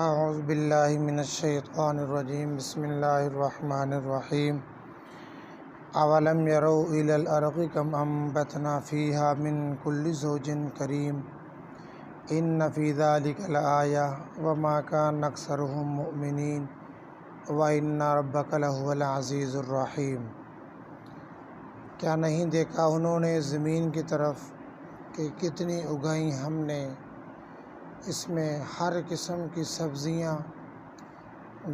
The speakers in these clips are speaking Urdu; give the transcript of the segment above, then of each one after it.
اعوذ باللہ من الشیطان الرجیم بسم اللہ الرحمن الرحیم اولم یروا الی الارض کم انبتنا فیہا من کل زوج کریم ان فی ذلک لآیہ وما کان اکثرهم مؤمنین وان ربک لہو العزیز الرحیم۔ کیا نہیں دیکھا انہوں نے زمین کی طرف کہ کتنی اگائیں ہم نے، اس میں ہر قسم کی سبزیاں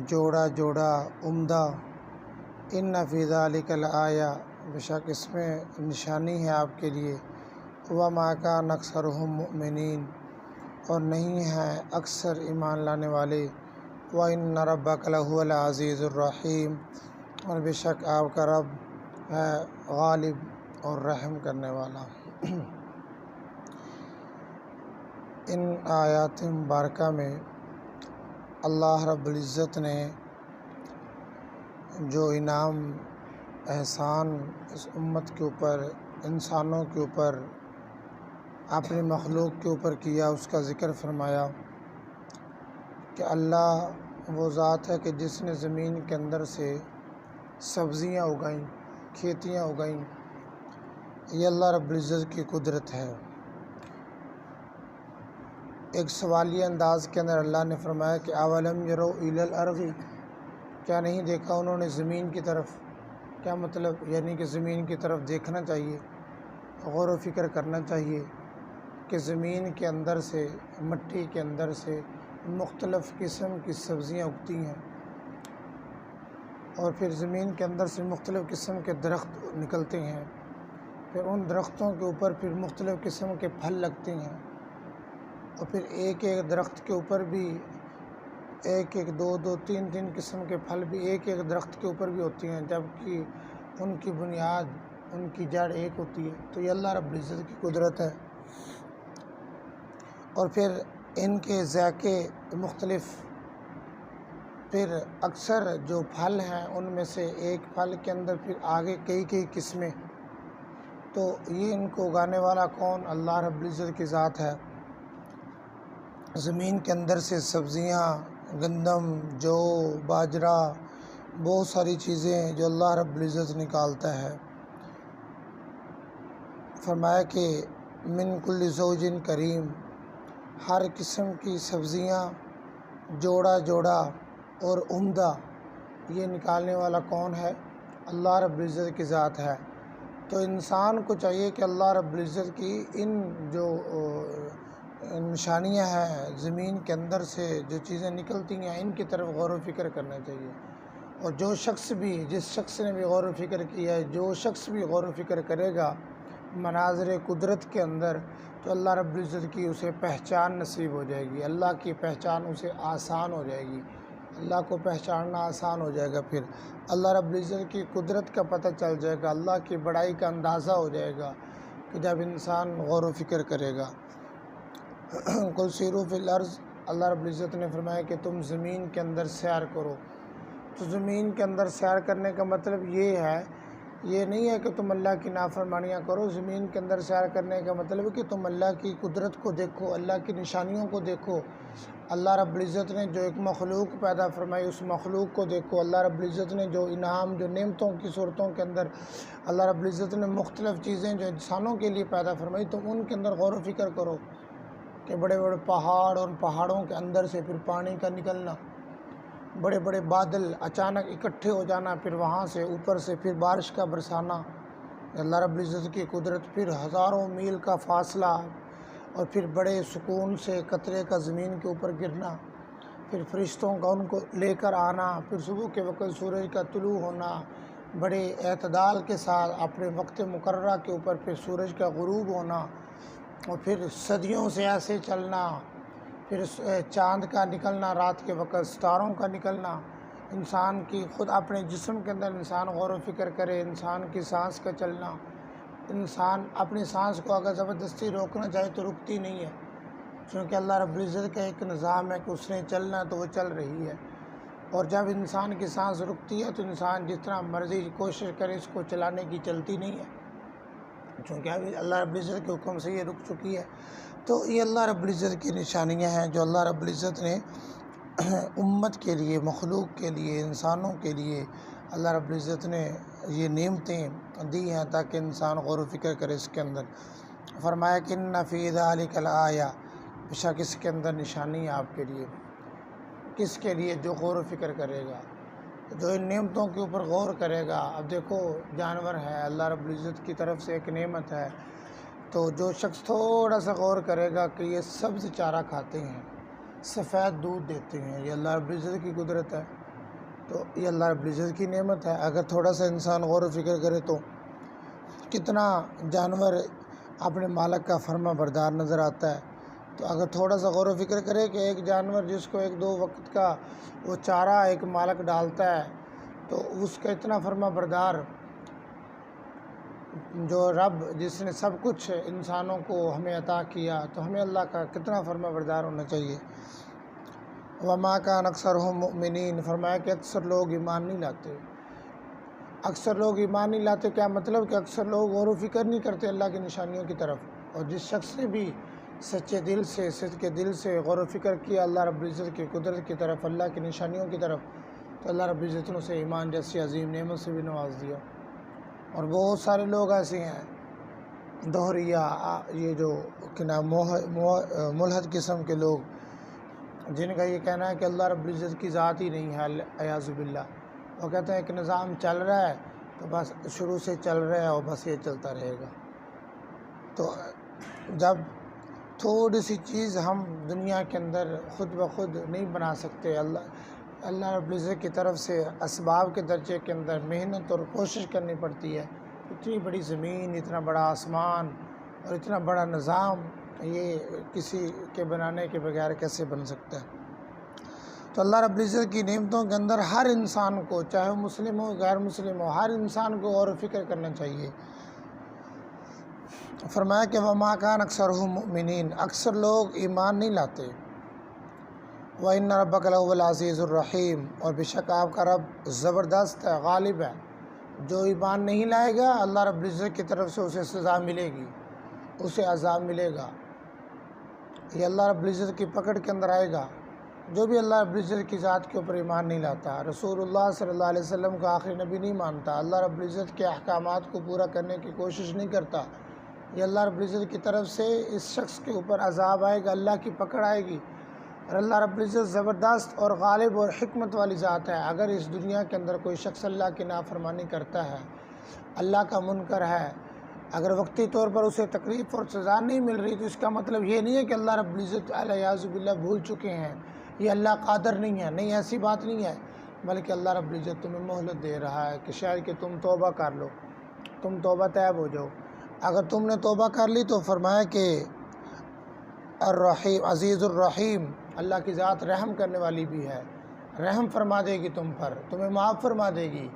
جوڑا جوڑا عمدہ۔ ان فی ذلک لآیہ، بے شک اس میں نشانی ہے آپ کے لیے۔ وما کان اکثرهم مؤمنین، اور نہیں ہیں اکثر ایمان لانے والے۔ وان ربک لہو العزیز الرحیم، اور بے شک آپ کا رب ہے غالب اور رحم کرنے والا۔ ان آیات مبارکہ میں اللہ رب العزت نے جو انعام احسان اس امت کے اوپر، انسانوں کے اوپر، اپنی مخلوق کے اوپر کیا، اس کا ذکر فرمایا کہ اللہ وہ ذات ہے کہ جس نے زمین کے اندر سے سبزیاں اگائیں، کھیتیاں اگائیں۔ یہ اللہ رب العزت کی قدرت ہے۔ ایک سوالیہ انداز کے اندر اللہ نے فرمایا کہ اولم یروا الی الارض، کیا نہیں دیکھا انہوں نے زمین کی طرف۔ کیا مطلب؟ یعنی کہ زمین کی طرف دیکھنا چاہیے، غور و فکر کرنا چاہیے کہ زمین کے اندر سے، مٹی کے اندر سے مختلف قسم کی سبزیاں اگتی ہیں، اور پھر زمین کے اندر سے مختلف قسم کے درخت نکلتے ہیں، پھر ان درختوں کے اوپر پھر مختلف قسم کے پھل لگتے ہیں، اور پھر ایک ایک درخت کے اوپر بھی ایک دو تین قسم کے پھل بھی ایک درخت کے اوپر بھی ہوتی ہیں، جبکہ ان کی بنیاد، ان کی جڑ ایک ہوتی ہے۔ تو یہ اللہ رب العزت کی قدرت ہے۔ اور پھر ان کے ذائقے مختلف، پھر اکثر جو پھل ہیں ان میں سے ایک پھل کے اندر پھر آگے کئی قسمیں۔ تو یہ ان کو اگانے والا کون؟ اللہ رب العزت کی ذات ہے۔ زمین کے اندر سے سبزیاں، گندم، جو، باجرہ، بہت ساری چیزیں ہیں جو اللہ رب العزت نکالتا ہے۔ فرمایا کہ من کل زوج کریم، ہر قسم کی سبزیاں جوڑا جوڑا اور عمدہ، یہ نکالنے والا کون ہے؟ اللہ رب العزت کی ذات ہے۔ تو انسان کو چاہیے کہ اللہ رب العزت کی ان جو نشانیاں ہیں، زمین کے اندر سے جو چیزیں نکلتی ہیں، ان کی طرف غور و فکر کرنا چاہیے۔ اور جو شخص بھی، جس شخص نے بھی غور و فکر کیا ہے، جو شخص بھی غور و فکر کرے گا مناظر قدرت کے اندر، تو اللہ رب العزت کی اسے پہچان نصیب ہو جائے گی، اللہ کی پہچان اسے آسان ہو جائے گی، اللہ کو پہچاننا آسان ہو جائے گا۔ پھر اللہ رب العزت کی قدرت کا پتہ چل جائے گا، اللہ کی بڑائی کا اندازہ ہو جائے گا کہ جب انسان غور و فکر کرے گا۔ قل سیروا فی الارض، اللہ رب العزت نے فرمایا کہ تم زمین کے اندر سیر کرو۔ تو زمین کے اندر سیر کرنے کا مطلب یہ نہیں ہے کہ تم اللہ کی نافرمانیاں کرو۔ زمین کے اندر سیر کرنے کا مطلب ہے کہ تم اللہ کی قدرت کو دیکھو، اللہ کی نشانیوں کو دیکھو۔ اللہ رب العزت نے جو ایک مخلوق پیدا فرمائی، اس مخلوق کو دیکھو۔ اللہ رب العزت نے جو انعام، جو نعمتوں کی صورتوں کے اندر اللہ رب العزت نے مختلف چیزیں جو انسانوں کے لیے پیدا فرمائی، تو ان کے اندر غور و فکر کرو کہ بڑے بڑے پہاڑ، اور پہاڑوں کے اندر سے پھر پانی کا نکلنا، بڑے بڑے بادل اچانک اکٹھے ہو جانا، پھر وہاں سے اوپر سے پھر بارش کا برسانا، اللہ رب العزت کی قدرت۔ پھر ہزاروں میل کا فاصلہ، اور پھر بڑے سکون سے قطرے کا زمین کے اوپر گرنا، پھر فرشتوں کا ان کو لے کر آنا، پھر صبح کے وقت سورج کا طلوع ہونا، بڑے اعتدال کے ساتھ اپنے وقت مقررہ کے اوپر پھر سورج کا غروب ہونا، اور پھر صدیوں سے ایسے چلنا، پھر چاند کا نکلنا رات کے وقت، ستاروں کا نکلنا، انسان کی خود اپنے جسم کے اندر انسان غور و فکر کرے، انسان کی سانس کا چلنا، انسان اپنی سانس کو اگر زبردستی روکنا چاہے تو رکتی نہیں ہے، کیونکہ اللہ رب العزت کا ایک نظام ہے کہ اس نے چلنا تو وہ چل رہی ہے۔ اور جب انسان کی سانس رکتی ہے تو انسان جتنا مرضی کوشش کرے اس کو چلانے کی، چلتی نہیں ہے، چونکہ ابھی اللہ رب العزت کے حکم سے یہ رک چکی ہے۔ تو یہ اللہ رب العزت کی نشانیاں ہیں جو اللہ رب العزت نے امت کے لیے، مخلوق کے لیے، انسانوں کے لیے اللہ رب العزت نے یہ نعمتیں دی ہیں تاکہ انسان غور و فکر کرے اس کے اندر۔ فرمایا کہ ان فی ذلک لآیہ، بے شک اس کے اندر نشانی ہے آپ کے لیے، کس کے لیے؟ جو غور و فکر کرے گا، جو ان نعمتوں کے اوپر غور کرے گا۔ اب دیکھو جانور ہے، اللہ رب العزت کی طرف سے ایک نعمت ہے، تو جو شخص تھوڑا سا غور کرے گا کہ یہ سبز چارہ کھاتے ہیں، سفید دودھ دیتے ہیں، یہ اللہ رب العزت کی قدرت ہے، تو یہ اللہ رب العزت کی نعمت ہے۔ اگر تھوڑا سا انسان غور و فکر کرے تو کتنا جانور اپنے مالک کا فرما بردار نظر آتا ہے۔ تو اگر تھوڑا سا غور و فکر کرے کہ ایک جانور جس کو 1-2 وقت کا وہ چارہ ایک مالک ڈالتا ہے، تو اس کا اتنا فرما بردار جو رب جس نے سب کچھ انسانوں کو ہمیں عطا کیا، تو ہمیں اللہ کا کتنا فرما بردار ہونا چاہیے۔ وما کان اکثرہم مؤمنین، فرمایا کہ اکثر لوگ ایمان نہیں لاتے۔ اکثر لوگ ایمان نہیں لاتے، کیا مطلب؟ کہ اکثر لوگ غور و فکر نہیں کرتے اللہ کی نشانیوں کی طرف۔ اور جس شخص نے بھی سچے دل سے، صدق کے دل سے غور و فکر کیا اللہ رب العزت کی قدرت کی طرف، اللہ کی نشانیوں کی طرف، تو اللہ رب العزت نے اسے ایمان جیسی عظیم نعمت سے بھی نواز دیا۔ اور بہت سارے لوگ ایسے ہیں دوہریہ، یہ جو کہ نام ملحد قسم کے لوگ، جن کا یہ کہنا ہے کہ اللہ رب العزت کی ذات ہی نہیں ہے، اعوذ باللہ۔ وہ کہتے ہیں کہ نظام چل رہا ہے تو بس شروع سے چل رہا ہے اور بس یہ چلتا رہے گا۔ تو جب تھوڑی سی چیز ہم دنیا کے اندر خود بخود نہیں بنا سکتے، اللہ رب العزت کی طرف سے اسباب کے درجے کے اندر محنت اور کوشش کرنی پڑتی ہے۔ اتنی بڑی زمین، اتنا بڑا آسمان اور اتنا بڑا نظام، یہ کسی کے بنانے کے بغیر کیسے بن سکتا ہے؟ تو اللہ رب العزت کی نعمتوں کے اندر ہر انسان کو، چاہے وہ مسلم ہو غیر مسلم ہو، ہر انسان کو غور و فکر کرنا چاہیے۔ فرمایا کہ وما کان اکثرہم مؤمنین، اکثر لوگ ایمان نہیں لاتے۔ وَإِنَّ رَبَّكَ لَهُوَ الْعَزِيزُ الرَّحِيمُ، اور بے شک آپ کا رب زبردست ہے، غالب ہے۔ جو ایمان نہیں لائے گا اللہ رب العزت کی طرف سے اسے سزا ملے گی، اسے عذاب ملے گا، یہ اللہ رب العزت کی پکڑ کے اندر آئے گا۔ جو بھی اللہ رب العزت کی ذات کے اوپر ایمان نہیں لاتا، رسول اللہ صلی اللہ علیہ وسلم کا آخری نبی نہیں مانتا، اللہ رب العزت کے احکامات کو پورا کرنے کی کوشش نہیں کرتا، یہ اللہ رب العزت کی طرف سے اس شخص کے اوپر عذاب آئے گا، اللہ کی پکڑ آئے گی۔ اور اللہ رب العزت زبردست اور غالب اور حکمت والی ذات ہے۔ اگر اس دنیا کے اندر کوئی شخص اللہ کی نافرمانی کرتا ہے، اللہ کا منکر ہے، اگر وقتی طور پر اسے تکلیف اور سزا نہیں مل رہی، تو اس کا مطلب یہ نہیں ہے کہ اللہ رب العزت اعوذ باللہ بھول چکے ہیں، یہ اللہ قادر نہیں ہے، نہیں، ایسی بات نہیں ہے، بلکہ اللہ رب العزت تمہیں مہلت دے رہا ہے کہ شاید کہ تم توبہ کر لو، تم توبہ طیب ہو جاؤ۔ اگر تم نے توبہ کر لی تو فرمایا کہ الرحیم، عزیز الرحیم، اللہ کی ذات رحم کرنے والی بھی ہے، رحم فرما دے گی تم پر، تمہیں معاف فرما دے گی۔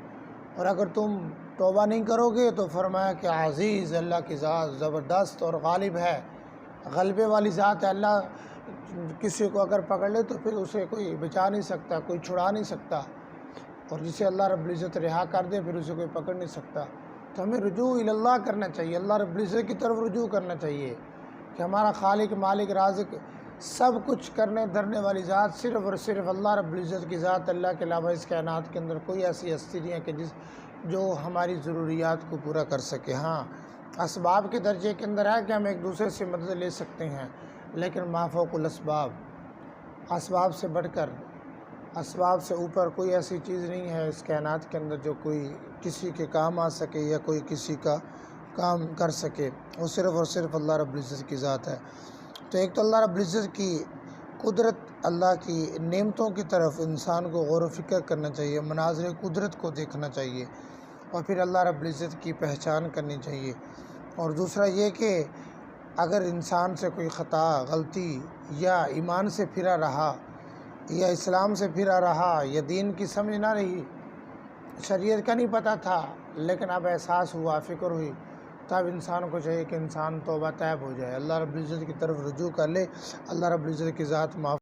اور اگر تم توبہ نہیں کرو گے تو فرمایا کہ عزیز، اللہ کی ذات زبردست اور غالب ہے، غلبے والی ذات ہے۔ اللہ کسی کو اگر پکڑ لے تو پھر اسے کوئی بچا نہیں سکتا، کوئی چھڑا نہیں سکتا، اور جسے اللہ رب العزت رہا کر دے پھر اسے کوئی پکڑ نہیں سکتا۔ تو ہمیں رجوع اللہ کرنا چاہیے، اللہ رب العزت کی طرف رجوع کرنا چاہیے کہ ہمارا خالق، مالک، رازق، سب کچھ کرنے دھرنے والی ذات صرف اور صرف اللہ رب العزت کی ذات۔ اللہ کے علاوہ اس کائنات کے اندر کوئی ایسی ہستی نہیں ہے کہ جو ہماری ضروریات کو پورا کر سکے۔ ہاں، اسباب کے درجے کے اندر ہے کہ ہم ایک دوسرے سے مدد لے سکتے ہیں، لیکن ما فوق الاسباب، اسباب سے بڑھ کر، اسباب سے اوپر کوئی ایسی چیز نہیں ہے اس کائنات کے اندر جو کوئی کسی کے کام آ سکے یا کوئی کسی کا کام کر سکے، وہ صرف اور صرف اللہ رب العزت کی ذات ہے۔ تو ایک تو اللہ رب العزت کی قدرت، اللہ کی نعمتوں کی طرف انسان کو غور و فکر کرنا چاہیے، مناظر قدرت کو دیکھنا چاہیے، اور پھر اللہ رب العزت کی پہچان کرنی چاہیے۔ اور دوسرا یہ کہ اگر انسان سے کوئی خطا، غلطی یا ایمان سے پھرا رہا یا اسلام سے پھرا رہا یا دین کی سمجھ نہ رہی، شریعت کا نہیں پتہ تھا، لیکن اب احساس ہوا، فکر ہوئی، تب انسان کو چاہیے کہ انسان توبہ طیب ہو جائے، اللہ رب العزت کی طرف رجوع کر لے، اللہ رب العزت کی ذات معاف